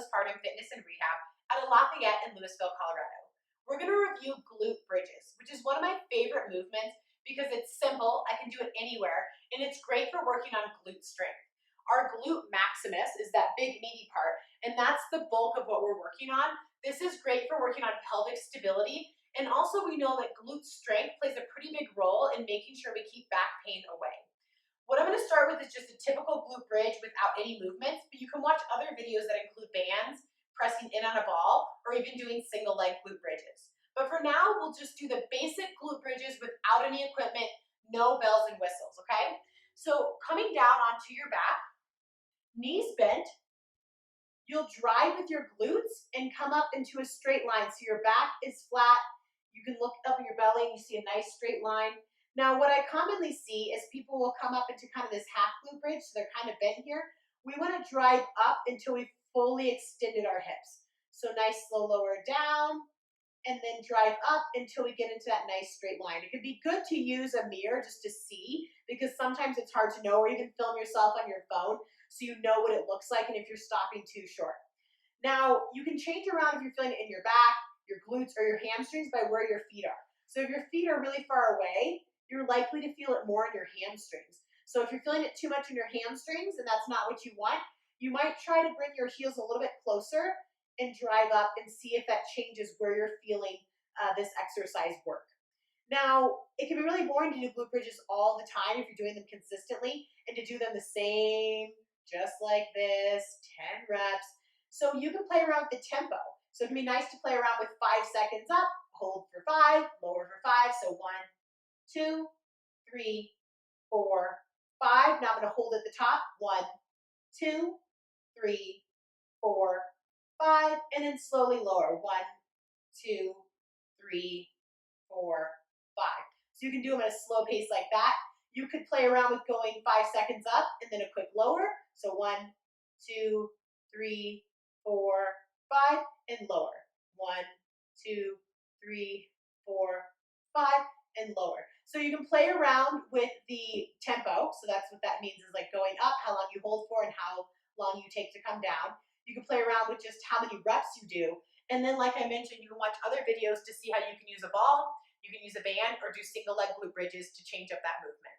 postpartum fitness and rehab out of Lafayette in Louisville, Colorado. We're going to review glute bridges, which is one of my favorite movements because it's simple, I can do it anywhere, and it's great for working on glute strength. Our glute maximus is that big meaty part, and that's the bulk of what we're working on. This is great for working on pelvic stability, and also we know that glute strength plays a pretty big role in making sure we keep back pain away. What I'm going to start with is just a typical glute bridge without any movements, but you can watch other videos that include bands, pressing in on a ball, or even doing single leg glute bridges. But for now, we'll just do the basic glute bridges without any equipment, no bells and whistles, okay? So coming down onto your back, knees bent, you'll drive with your glutes and come up into a straight line. So your back is flat, you can look up at your belly and you see a nice straight line. Now, what I commonly see is people will come up into kind of this half glute bridge, so they're kind of bent here. We want to drive up until we've fully extended our hips. So nice slow lower down, and then drive up until we get into that nice straight line. It could be good to use a mirror just to see, because sometimes it's hard to know, or even film yourself on your phone so you know what it looks like and if you're stopping too short. Now, you can change around if you're feeling it in your back, your glutes, or your hamstrings by where your feet are. So if your feet are really far away, you're likely to feel it more in your hamstrings. So if you're feeling it too much in your hamstrings and that's not what you want, you might try to bring your heels a little bit closer and drive up and see if that changes where you're feeling this exercise work. Now, it can be really boring to do glute bridges all the time if you're doing them consistently, and to do them the same, just like this, 10 reps. So you can play around with the tempo. So it can be nice to play around with 5 seconds up, hold for 5, lower for 5. So 1, 2, 3, 4, 5. Now I'm going to hold at the top. 1, 2, 3, 4, 5, and then slowly lower. 1, 2, 3, 4, 5. So you can do them at a slow pace like that. You could play around with going 5 seconds up and then a quick lower. So 1, 2, 3, 4, 5, and lower. 1, 2, 3, 4, 5, and lower. So you can play around with the tempo. So that's what that means, is like going up, how long you hold for, and how long you take to come down. You can play around with just how many reps you do. And then, like I mentioned, you can watch other videos to see how you can use a ball, you can use a band, or do single leg glute bridges to change up that movement.